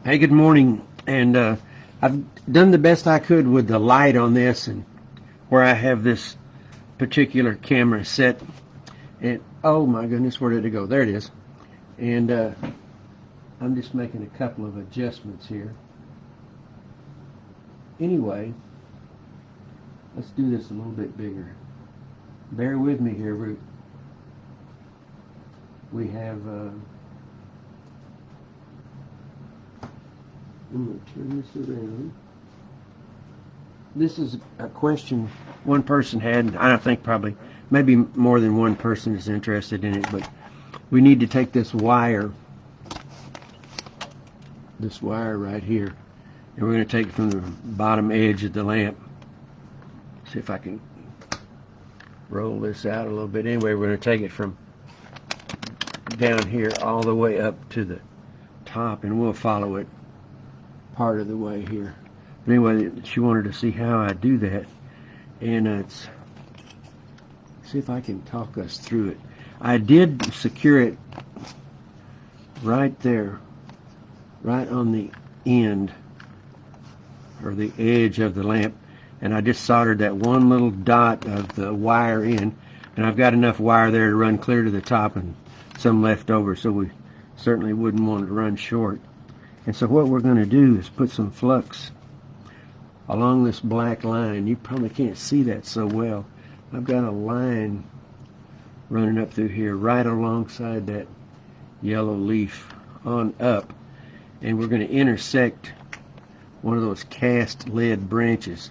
Hey, good morning. And I've done the best I could with the light on this, and where I have this particular camera set. And oh my goodness, where did it go? There it is. And I'm just making a couple of adjustments here. Anyway, let's do this a little bit bigger. Bear with me here. We have I'm going to turn this around. This is a question one person had. I think probably maybe more than one person is interested in it, but we need to take this wire right here, and we're going to take it from the bottom edge of the lamp. See if I can roll this out a little bit. Anyway, we're going to take it from down here all the way up to the top, and we'll follow it part of the way here. But anyway, she wanted to see how I do that, and it's see if I can talk us through it. I did secure it right there, right on the end or the edge of the lamp, and I just soldered that one little dot of the wire in, and I've got enough wire there to run clear to the top and some left over, so we certainly wouldn't want it to run short. And so what we're going to do is put some flux along this black line. You probably can't see that so well. I've got a line running up through here right alongside that yellow leaf on up, and we're going to intersect one of those cast lead branches.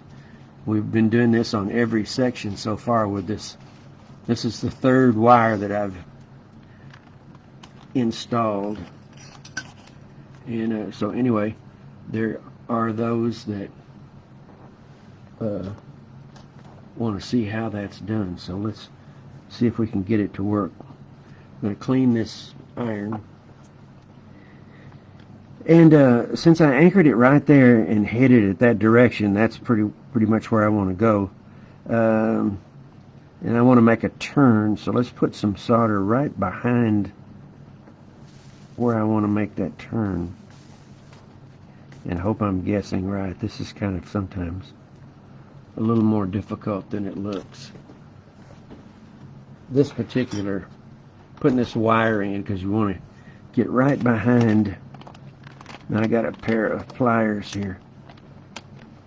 We've been doing this on every section so far with this. This is the third wire that I've installed. And so anyway, there are those that want to see how that's done. So let's see if we can get it to work. I'm going to clean this iron. And since I anchored it right there and headed it that direction, that's pretty much where I want to go. And I want to make a turn, so let's put some solder right behind where I want to make that turn, and hope I'm guessing right. This is kind of sometimes a little more difficult than it looks. This particular, putting this wire in because you want to get right behind. Now I got a pair of pliers here,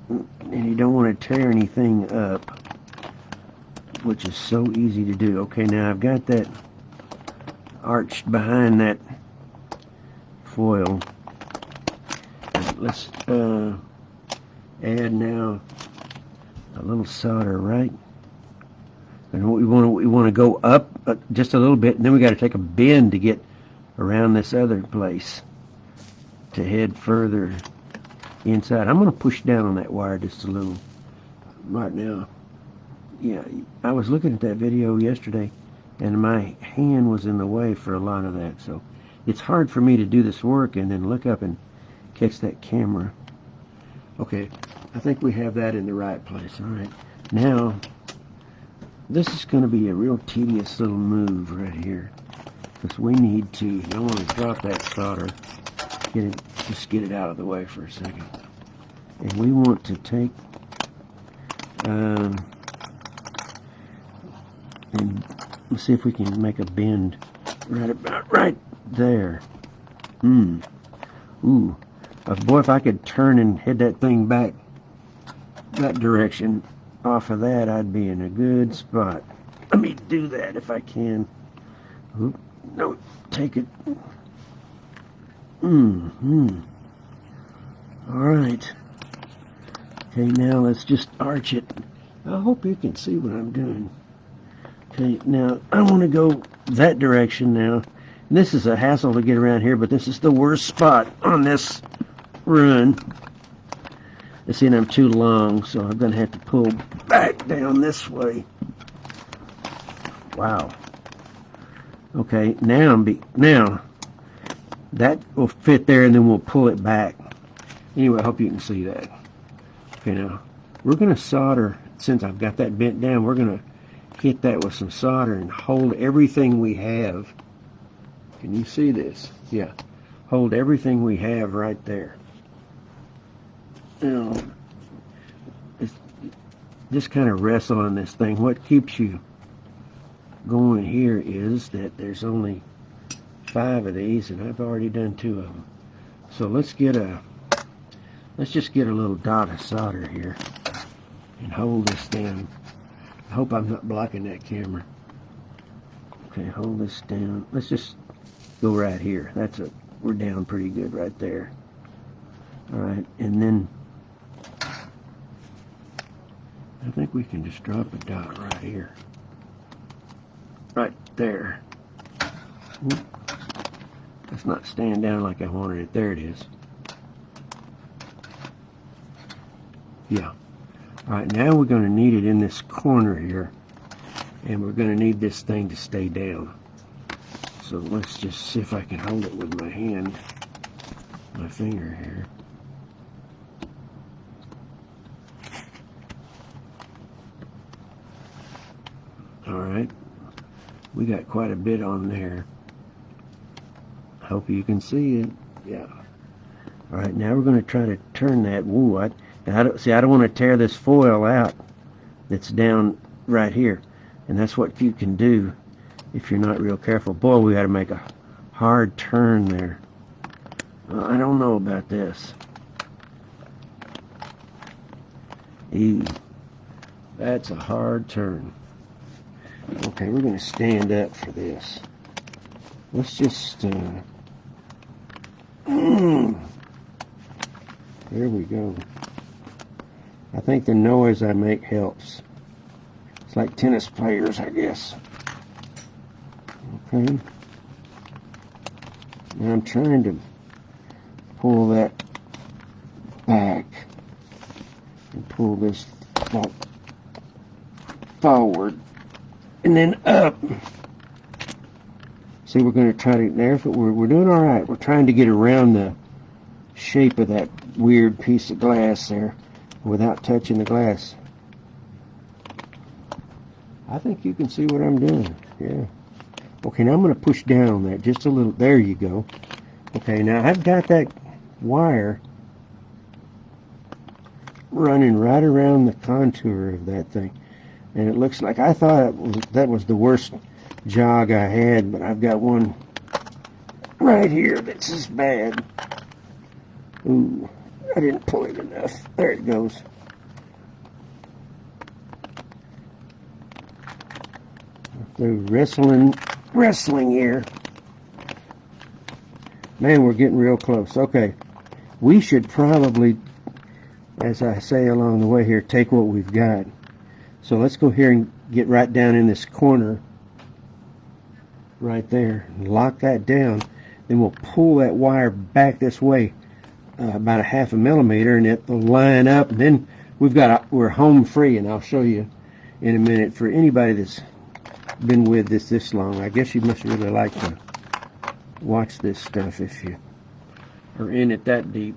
and you don't want to tear anything up, which is so easy to do. Okay, now I've got that arched behind that foil. Let's add now a little solder right, and we want to go up just a little bit, and then we got to take a bend to get around this other place to head further inside. I'm going to push down on that wire just a little right now. Yeah, I was looking at that video yesterday, and my hand was in the way for a lot of that, so it's hard for me to do this work and then look up and catch that camera. Okay, I think we have that in the right place. All right, now this is going to be a real tedious little move right here, because we need to, I want to drop that solder, just get it out of the way for a second, and we want to take and let's see if we can make a bend right about right there. Ooh. Boy, if I could turn and head that thing back that direction off of that, I'd be in a good spot. Let me do that if I can. Oop. No, take it. Alright. Okay, now let's just arch it. I hope you can see what I'm doing. Okay, now I want to go that direction now. This is a hassle to get around here, but this is the worst spot on this run. You see, I'm too long, so I'm going to have to pull back down this way. Wow. Okay, now that will fit there, and then we'll pull it back. Anyway, I hope you can see that. Okay, now we're going to solder. Since I've got that bent down, we're going to hit that with some solder and hold everything we have. Can you see this? Yeah. hold everything we have right there. Just kind of wrestle on this thing. What keeps you going here is that there's only 5 of these, and I've already done 2 of them. So let's just get a little dot of solder here and hold this down. I hope I'm not blocking that camera. Okay, hold this down. Let's just go right here. We're down pretty good right there. All right, and then I think we can just drop a dot right here. Right there. Oop. Let's not stand down like I wanted it. There it is. Yeah. Alright, now we're going to need it in this corner here. And we're going to need this thing to stay down. So let's just see if I can hold it with my hand. My finger here. Alright. We got quite a bit on there. Hope you can see it. Yeah. Alright, now we're going to try to turn that. Ooh, I don't want to tear this foil out that's down right here. And that's what you can do if you're not real careful. Boy, we got to make a hard turn there. I don't know about this. Ew. That's a hard turn. Okay, we're going to stand up for this. Let's just... there we go. I think the noise I make helps. It's like tennis players, I guess. Okay. Now I'm trying to pull that back and pull this forward and then up. See, we're going to try to, there, we're doing all right. We're trying to get around the shape of that weird piece of glass there without touching the glass. I think you can see what I'm doing. Yeah. Okay, now I'm going to push down on that just a little. There you go. Okay, now I've got that wire running right around the contour of that thing. And it looks like, I thought that was the worst jog I had, but I've got one right here that's as bad. Ooh, I didn't pull it enough. There it goes. They're wrestling here. Man, we're getting real close. Okay, we should probably, as I say along the way here, take what we've got. So let's go here and get right down in this corner right there and lock that down. Then we'll pull that wire back this way about a 1/2 millimeter, and it will line up, and then we're home free. And I'll show you in a minute. For anybody that's been with this long, I guess you must really like to watch this stuff if you are in it that deep.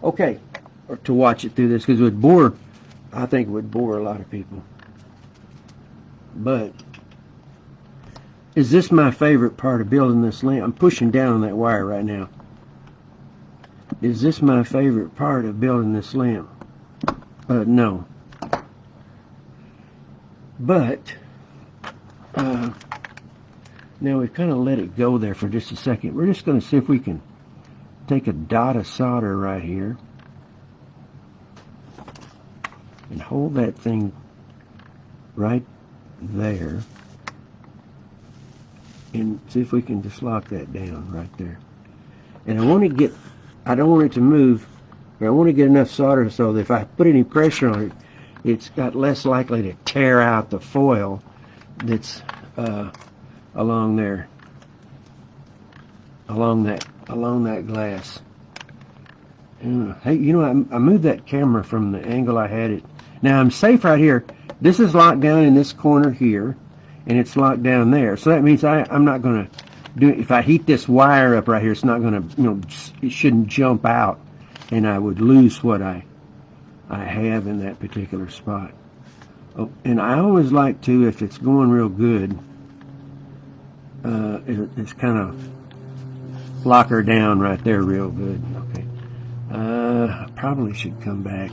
Okay, or to watch it through this, because it would bore, I think it would bore a lot of people. But is this my favorite part of building this lamp? I'm pushing down on that wire right now. Is this my favorite part of building this lamp? No. But now we've kind of let it go there for just a second. We're just going to see if we can take a dot of solder right here and hold that thing right there and see if we can just lock that down right there. And I don't want it to move, but I want to get enough solder so that if I put any pressure on it, it's got less likely to tear out the foil that's along there, along that glass. Hey, you know, I moved that camera from the angle I had it. Now I'm safe right here. This is locked down in this corner here, and it's locked down there. So that means I'm not going to do it. If I heat this wire up right here, it's not going to, it shouldn't jump out, and I would lose what I have in that particular spot. Oh, and I always like to, if it's going real good, it's kind of lock her down right there real good. Okay. I probably should come back.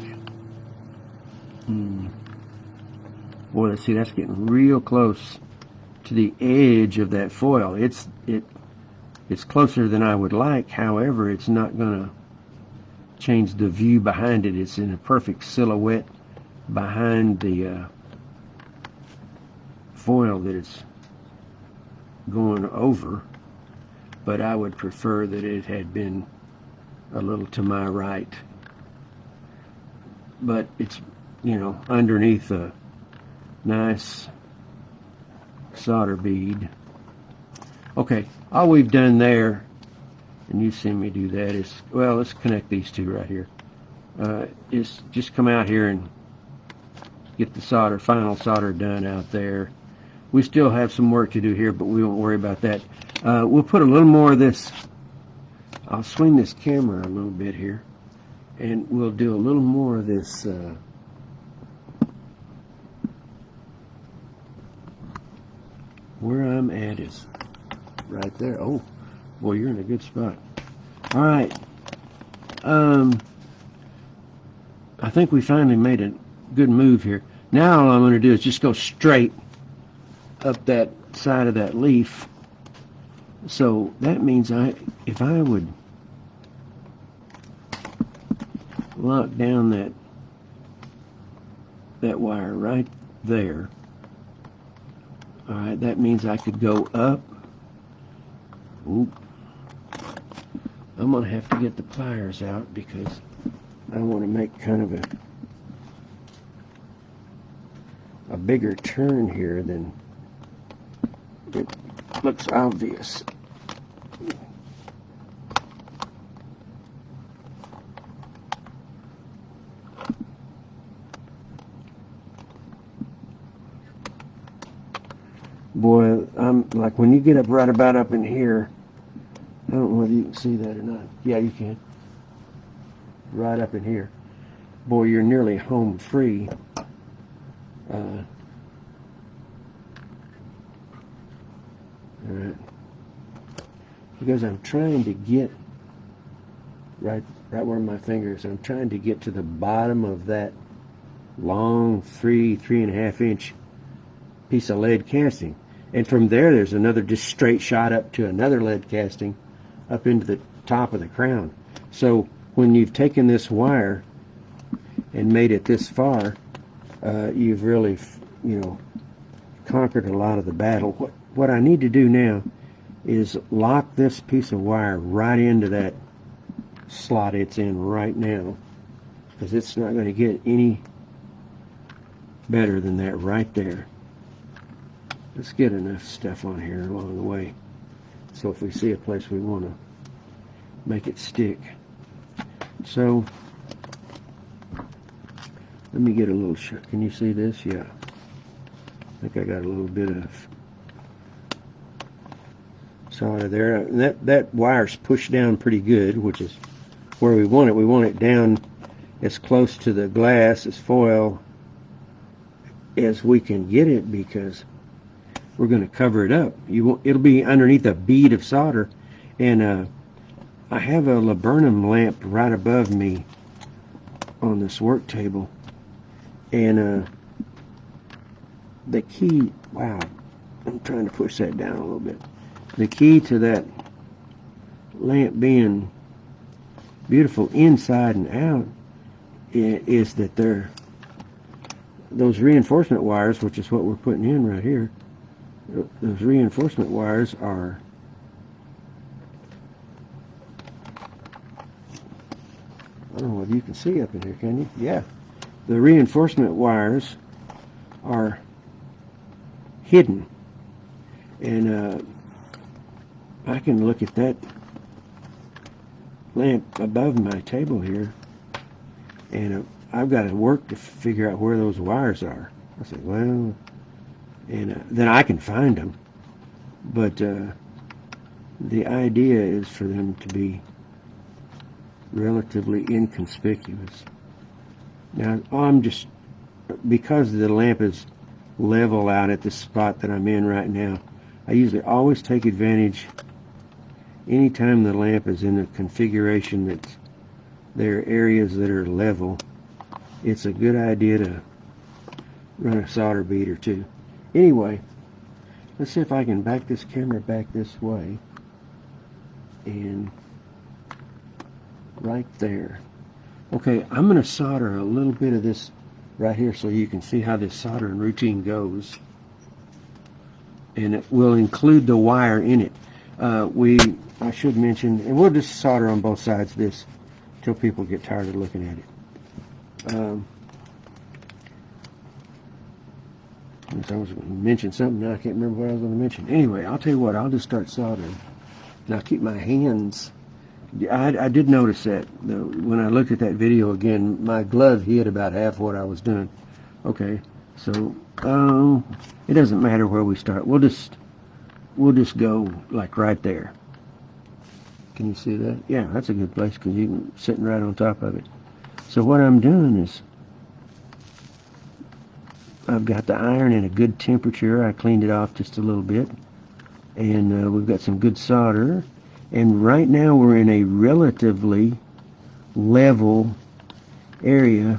Boy, let's see, that's getting real close to the edge of that foil. It's closer than I would like. However, it's not going to change the view behind it. It's in a perfect silhouette behind the foil that it's going over. But I would prefer that it had been a little to my right. But it's, you know, underneath a nice solder bead. Okay, all we've done there, and you've seen me do that, is, well, let's connect these two right here. Is just come out here and get the solder, final solder done out there. We still have some work to do here, but we won't worry about that. We'll put a little more of this. I'll swing this camera a little bit here, and we'll do a little more of this where I'm at is right there. Oh, boy, you're in a good spot. All right. I think we finally made a good move here. Now all I'm going to do is just go straight up that side of that leaf. So that means if I would lock down that wire right there, all right, that means I could go up. Oop. I'm going to have to get the pliers out because I want to make kind of a bigger turn here than it looks obvious. Boy, I'm like, when you get up right about up in here, I don't know whether you can see that or not. Yeah, you can. Right up in here. Boy, you're nearly home free. All right. Because I'm trying to get right where my finger is. I'm trying to get to the bottom of that long 3.5 inch piece of lead casting. And from there, there's another just straight shot up to another lead casting up into the top of the crown. So when you've taken this wire and made it this far, you've really, you know, conquered a lot of the battle. What I need to do now is lock this piece of wire right into that slot it's in right now, because it's not going to get any better than that right there. Let's get enough stuff on here along the way, so if we see a place we want to make it stick. So let me get a little shot. Can you see this? Yeah. I think I got a little bit of solder there. And that wire's pushed down pretty good, which is where we want it. We want it down as close to the glass, as foil, as we can get it, because we're going to cover it up. It'll be underneath a bead of solder, and I have a laburnum lamp right above me on this work table, and the key, wow, I'm trying to push that down a little bit. The key to that lamp being beautiful inside and out is that those reinforcement wires, which is what we're putting in right here, those reinforcement wires are I don't know whether you can see up in here, can you? Yeah. The reinforcement wires are hidden. And I can look at that lamp above my table here, and I've got to work to figure out where those wires are. I said, well, and then I can find them. But the idea is for them to be relatively inconspicuous. Now, I'm just, because the lamp is level out at the spot that I'm in right now, I usually always take advantage anytime the lamp is in a configuration that there are areas that are level, it's a good idea to run a solder bead or two. Anyway, let's see if I can back this camera back this way. And right there. Okay, I'm going to solder a little bit of this right here so you can see how this soldering routine goes. And it will include the wire in it. I should mention, and we'll just solder on both sides of this till people get tired of looking at it. I was going to mention something, now I can't remember what I was going to mention. Anyway, I'll tell you what, I'll just start soldering. Now keep my hands, I did notice that when I looked at that video again, my glove hid about half what I was doing. Okay, so it doesn't matter where we start. We'll just go like right there. Can you see that? Yeah, that's a good place because you can sitting right on top of it. So what I'm doing is I've got the iron in a good temperature. I cleaned it off just a little bit, and we've got some good solder. And right now we're in a relatively level area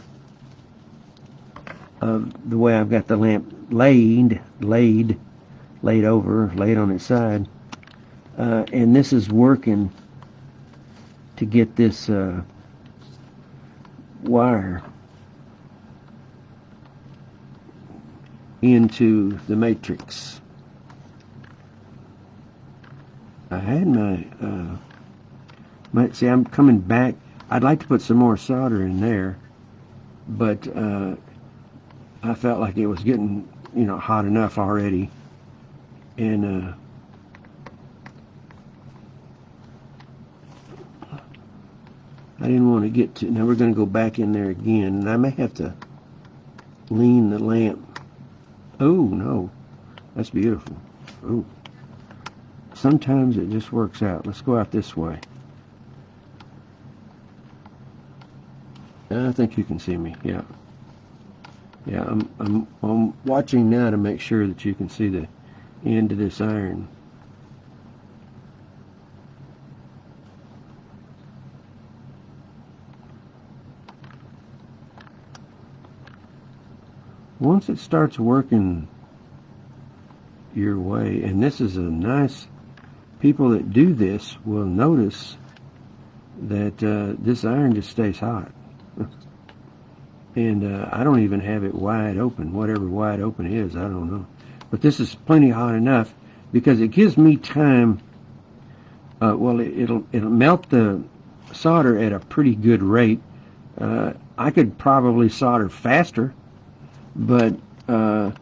of the way I've got the lamp laid on its side, and this is working to get this wire into the matrix. I had see, I'm coming back. I'd like to put some more solder in there, but I felt like it was getting, hot enough already, and I didn't want to get to. Now we're going to go back in there again, and I may have to lean the lamp. Oh no, that's beautiful. Oh. Sometimes it just works out. Let's go out this way. I think you can see me. Yeah. Yeah, I'm watching now to make sure that you can see the end of this iron. Once it starts working your way, and this is a nice, people that do this will notice that this iron just stays hot. And I don't even have it wide open. Whatever wide open is, I don't know. But this is plenty hot enough because it gives me time. Well, it'll melt the solder at a pretty good rate. I could probably solder faster, but I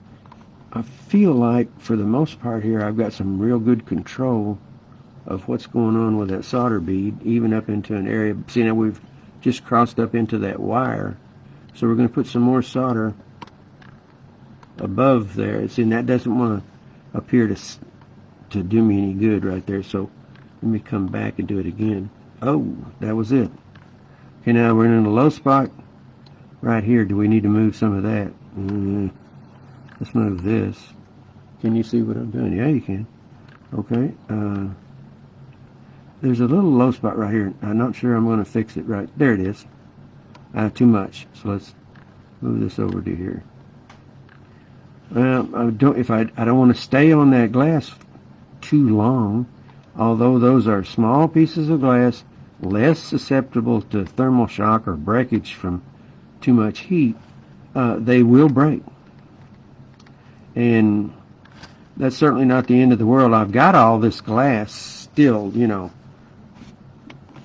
feel like for the most part here I've got some real good control of what's going on with that solder bead, even up into an area. See, now we've just crossed up into that wire, so we're going to put some more solder above there. See, and that doesn't want to appear to do me any good right there, so let me come back and do it again. Oh, that was it. Okay, now we're in a low spot right here. Do we need to move some of that? Let's move this. Can you see what I'm doing? Yeah, you can. Okay. There's a little low spot right here. I'm not sure I'm going to fix it right. There it is. I have too much. So let's move this over to here. Well, I don't want to stay on that glass too long. Although those are small pieces of glass, less susceptible to thermal shock or breakage from too much heat, they will break. And that's certainly not the end of the world. I've got all this glass still,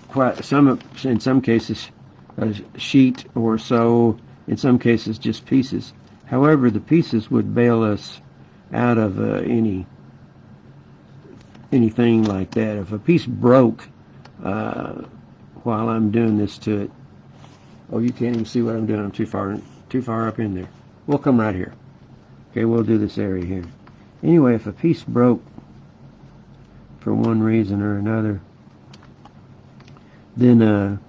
quite some, in some cases a sheet or so, in some cases just pieces. However, the pieces would bail us out of anything like that. If a piece broke while I'm doing this to it, oh, you can't even see what I'm doing. I'm too far up in there. We'll come right here. Okay, we'll do this area here. Anyway, if a piece broke for one reason or another, then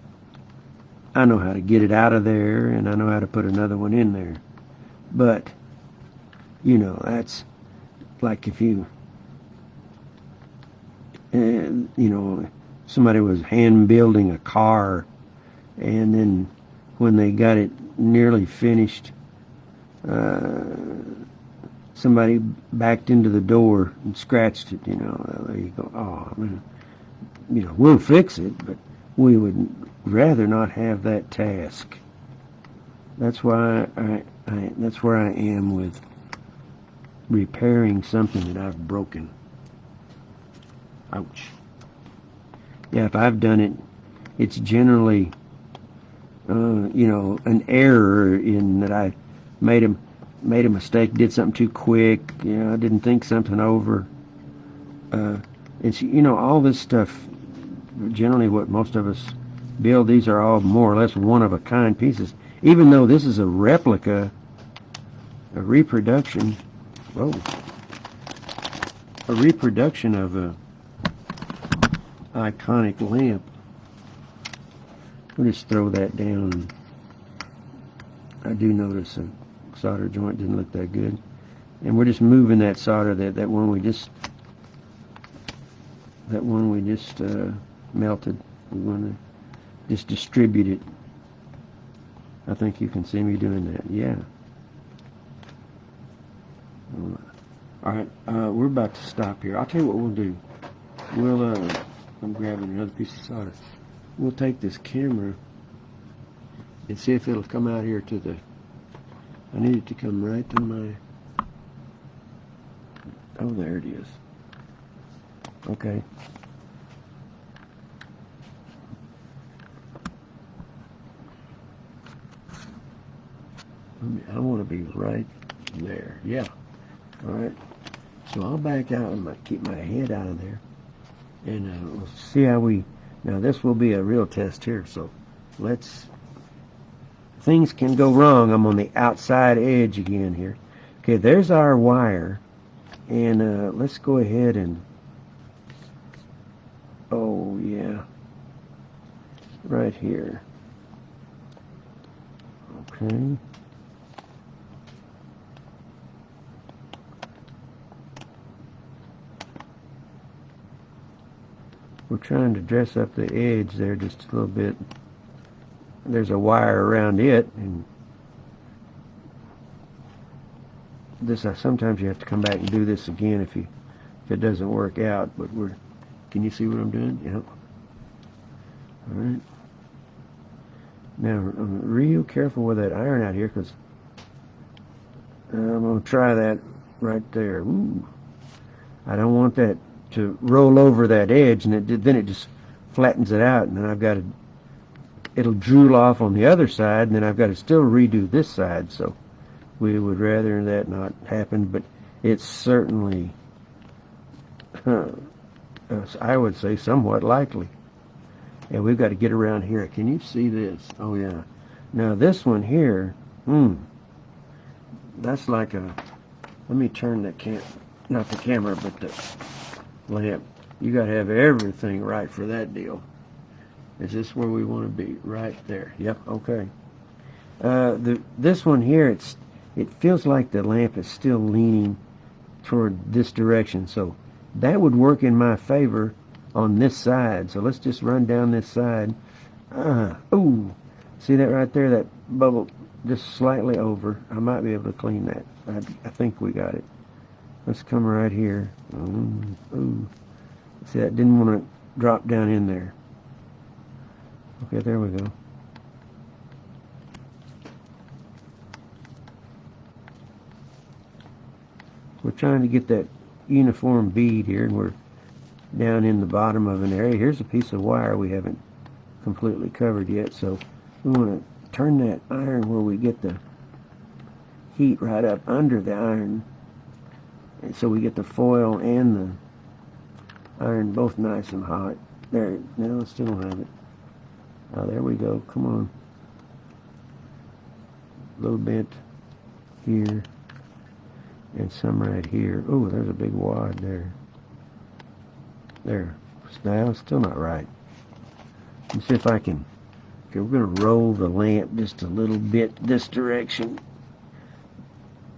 I know how to get it out of there, and I know how to put another one in there. But, that's like if and you know, somebody was hand building a car, and then when they got it nearly finished, somebody backed into the door and scratched it. You know, there you go. Oh, I mean, you know, we'll fix it, but we would rather not have that task. That's why that's where I am with repairing something that I've broken. Ouch. Yeah, if I've done it, it's generally, you know, an error in that I made a mistake, did something too quick. You know, I didn't think something over. It's, you know, all this stuff. Generally, what most of us build, these are all more or less one-of-a-kind pieces. Even though this is a replica, a reproduction. Whoa. A reproduction of a iconic lamp. We'll just throw that down. I do notice a solder joint didn't look that good. And we're just moving that solder, that one we just melted. We want to just distribute it. I think you can see me doing that. Yeah. All right, we're about to stop here. I'll tell you what we'll do. I'm grabbing another piece of solder. We'll take this camera and see if it'll come out here to the, I need it to come right to my, oh, there it is. Okay. I want to be right there. Yeah. All right. So I'll back out and keep my head out of there. And we'll see how now this will be a real test here. So things can go wrong. I'm on the outside edge again here. Okay, there's our wire. And let's go ahead and, oh yeah, right here. Okay. We're trying to dress up the edge there just a little bit. There's a wire around it, and this sometimes you have to come back and do this again if it doesn't work out. But can you see what I'm doing? Yep. All right. Now I'm real careful with that iron out here because I'm going to try that right there. Ooh. I don't want that to roll over that edge, and then it just flattens it out, and then it'll drool off on the other side, and then I've got to still redo this side. So we would rather that not happen, but it's certainly, I would say, somewhat likely. And we've got to get around here. Can you see this? Oh yeah. Now this one here, that's like let me turn the not the camera, but the lamp. You got to have everything right for that deal. Is this where we want to be? Right there. Yep. Okay. This one here, it feels like the lamp is still leaning toward this direction, so that would work in my favor on this side. So let's just run down this side. Ooh, see that right there? That bubble just slightly over. I might be able to clean that. I think we got it. Let's come right here. Ooh. See, that didn't want to drop down in there. Okay, there we go. We're trying to get that uniform bead here, and we're down in the bottom of an area. Here's a piece of wire we haven't completely covered yet, so we want to turn that iron where we get the heat right up under the iron. And so we get the foil and the iron both nice and hot. There, no, still don't have it. Oh, there we go. Come on. A little bit here. And some right here. Oh, there's a big wad there. There. Now, still not right. Let's see if I can. Okay, we're going to roll the lamp just a little bit this direction.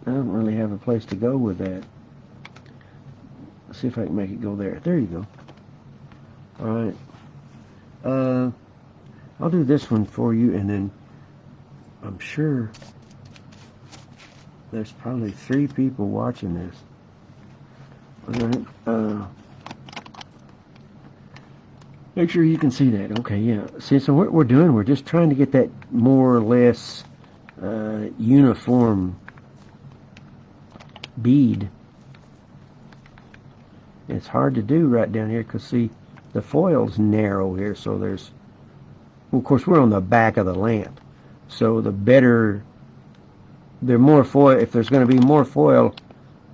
I don't really have a place to go with that. Let's see if I can make it go there. There you go. Alright. I'll do this one for you, and then I'm sure there's probably 3 people watching this. Alright. Make sure you can see that. Okay, yeah. See, so what we're doing, we're just trying to get that more or less uniform bead. It's hard to do right down here because, see, the foil's narrow here, so there's, well, of course, we're on the back of the lamp, so the better, more foil, if there's going to be more foil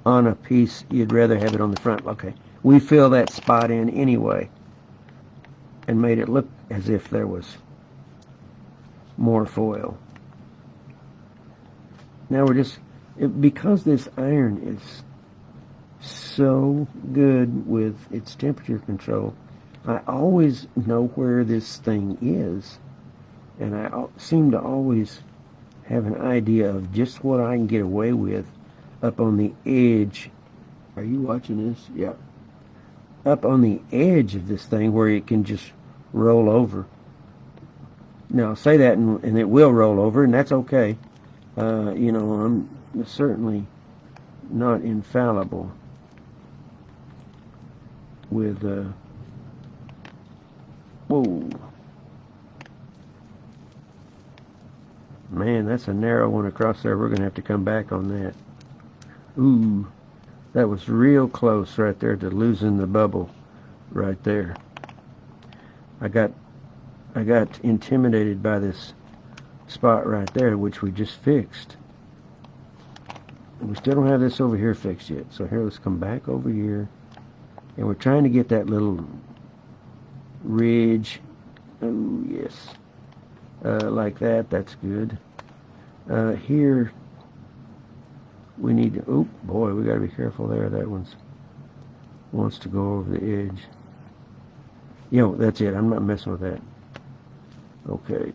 on a piece, you'd rather have it on the front. Okay, we fill that spot in anyway and made it look as if there was more foil. Now we're just, because this iron is so good with its temperature control, I always know where this thing is, and I seem to always have an idea of just what I can get away with up on the edge. Are you watching this? Yeah. Up on the edge of this thing where it can just roll over. Now, I'll say that and it will roll over, and that's okay. You know, I'm certainly not infallible with, whoa. Man, that's a narrow one across there. We're going to have to come back on that. Ooh, that was real close right there to losing the bubble right there. I got intimidated by this spot right there, which we just fixed. And we still don't have this over here fixed yet. So here, let's come back over here. And we're trying to get that little ridge. Oh, yes. Like that. That's good. Here, we need to, oh boy, we got to be careful there. That one's wants to go over the edge. Yo, that's it. I'm not messing with that. Okay.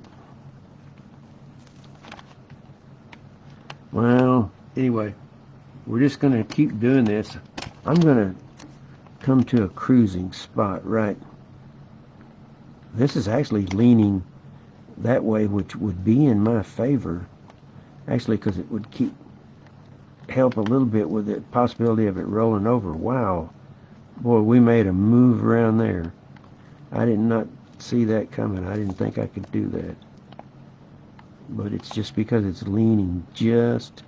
Well, anyway, we're just going to keep doing this. I'm going to come to a cruising spot, right? This is actually leaning that way, which would be in my favor, actually, because it would help a little bit with the possibility of it rolling over. Wow. Boy, we made a move around there. I did not see that coming. I didn't think I could do that. But it's just because it's leaning just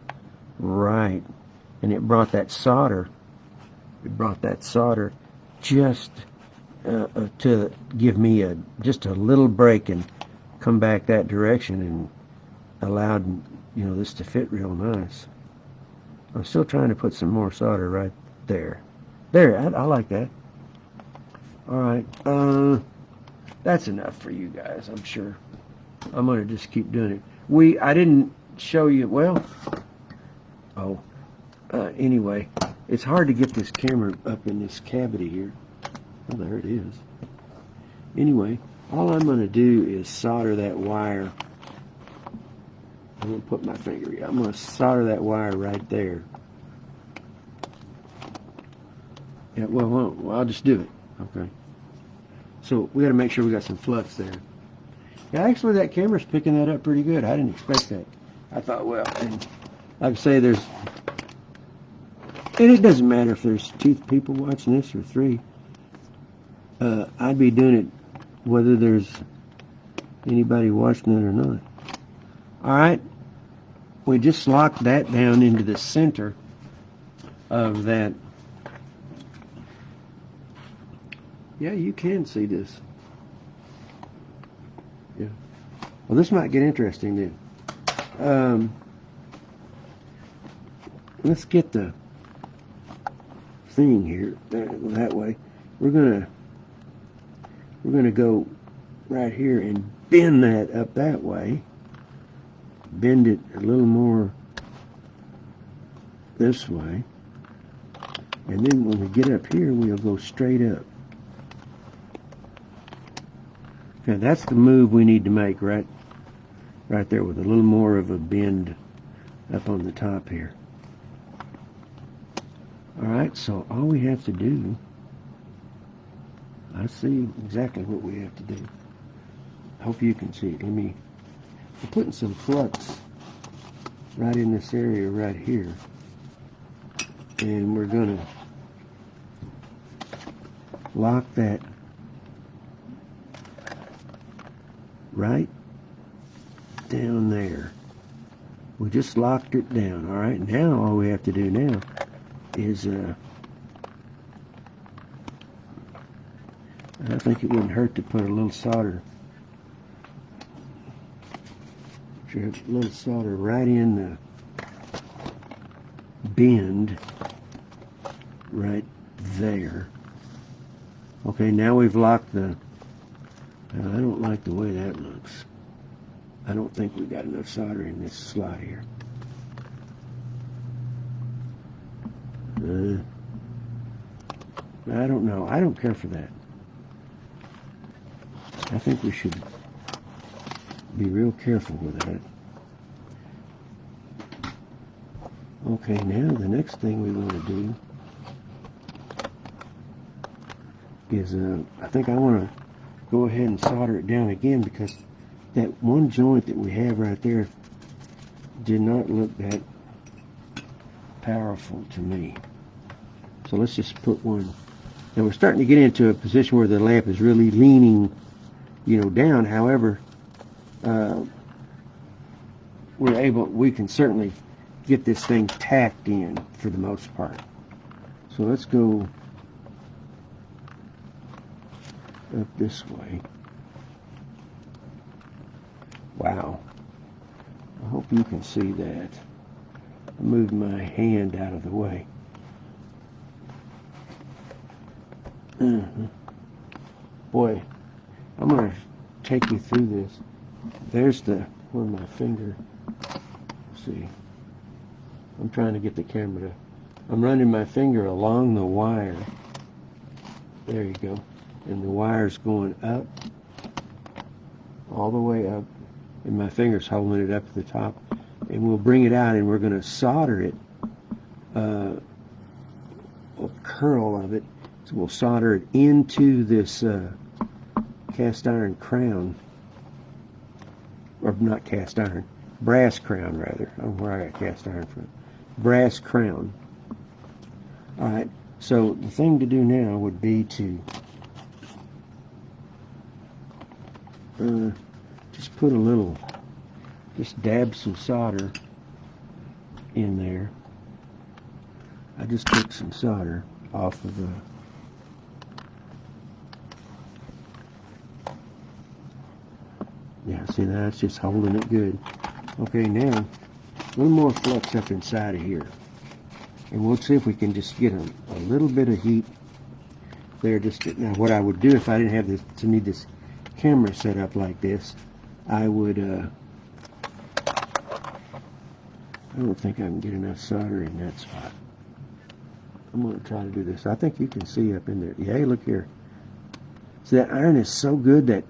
right. And it brought that solder. It brought that solder just to give me just a little break and come back that direction, and allowed, you know, this to fit real nice. I'm still trying to put some more solder right there. There, I like that. Alright, that's enough for you guys, I'm sure. I'm going to just keep doing it. I didn't show you, well, anyway, it's hard to get this camera up in this cavity here. Oh, there it is. Anyway, all I'm going to do is solder that wire. I'm going to put my finger here. I'm going to solder that wire right there. Yeah, well, I'll just do it. Okay. So we got to make sure we got some flux there. Yeah, actually that camera's picking that up pretty good. I didn't expect that. I thought, well, and like I say, and it doesn't matter if there's 2 people watching this or 3. I'd be doing it whether there's anybody watching it or not. Alright, we just locked that down into the center of that. Yeah, you can see this. Yeah. Well, this might get interesting then. Let's get the thing here that way. We're gonna go right here and bend that up that way. Bend it a little more this way. And then when we get up here, we'll go straight up. Okay, that's the move we need to make right there, with a little more of a bend up on the top here. Alright, so all we have to do I see exactly what we have to do. I hope you can see it. I'm putting some flux right in this area right here. And we're going to lock that right down there. We just locked it down. All right, now all we have to do now is I think it wouldn't hurt to put a little solder, right in the bend right there. Okay, now we've locked the, I don't like the way that looks. I don't think we got enough solder in this slot here. I don't know. I don't care for that. I think we should be real careful with that. Okay, now the next thing we want to do is, I think I want to go ahead and solder it down again, because that one joint that we have right there did not look that powerful to me. So let's just put one. Now we're starting to get into a position where the lamp is really leaning, down. However, we can certainly get this thing tacked in for the most part. So let's go up this way. Wow. I hope you can see that. I moved my hand out of the way. Boy, I'm going to take you through this. There's where my finger, let's see. I'm trying to get the camera to, I'm running my finger along the wire. There you go. And the wire's going up, all the way up, and my finger's holding it up at the top. And we'll bring it out, and we're going to solder it, a curl of it. So we'll solder it into this cast iron crown, or not cast iron, brass crown rather. I don't know where I got cast iron from. Brass crown. All right. So the thing to do now would be to just put just dab some solder in there. I just took some solder off of the see, that's just holding it good. Okay, now a little more flux up inside of here, and we'll see if we can just get a little bit of heat there. Now what I would do if I didn't have need this camera set up like this, I would I don't think I can get enough solder in that spot. I'm going to try to do this. I think you can see up in there. Yeah, look here. See, that iron is so good, that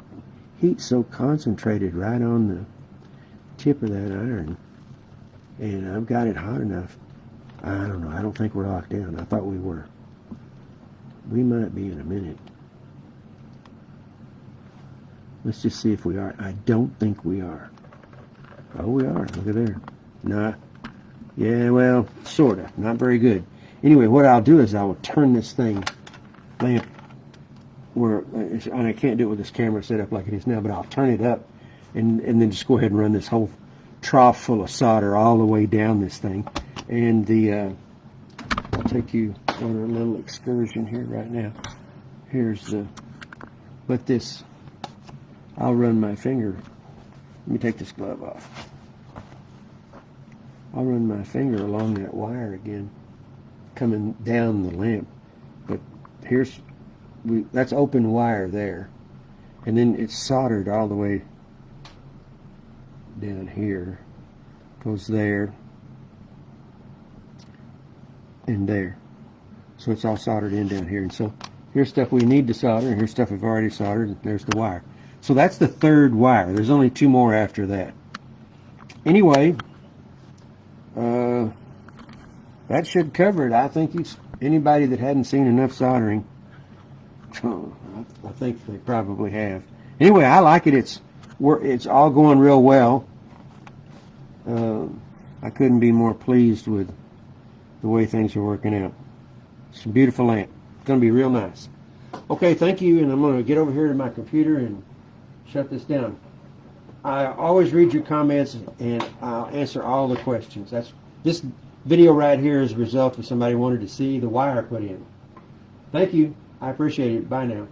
heat's so concentrated right on the tip of that iron. And I've got it hot enough. I don't know. I don't think we're locked down. I thought we were. We might be in a minute. Let's just see if we are. I don't think we are. Oh, we are. Look at there. Nah. Yeah, well, sort of. Not very good. Anyway, what I'll do is I will turn this lamp and I can't do it with this camera set up like it is now, but I'll turn it up and then just go ahead and run this whole trough full of solder all the way down this thing. And I'll take you on a little excursion here right now. I'll run my finger. Let me take this glove off. I'll run my finger along that wire again, coming down the lamp. But that's open wire there, and then it's soldered all the way down here, goes there and there. So it's all soldered in down here. And so here's stuff we need to solder, and here's stuff we've already soldered, and there's the wire. So that's the third wire. There's only two more after that. Anyway, that should cover it. I think anybody that hadn't seen enough soldering, I I think they probably have. Anyway, I like it. It's all going real well. I couldn't be more pleased with the way things are working out. It's a beautiful lamp. It's going to be real nice. Okay, thank you, and I'm going to get over here to my computer and shut this down. I always read your comments, and I'll answer all the questions. This video right here is a result of somebody wanted to see the wire put in. Thank you. I appreciate it. Bye now.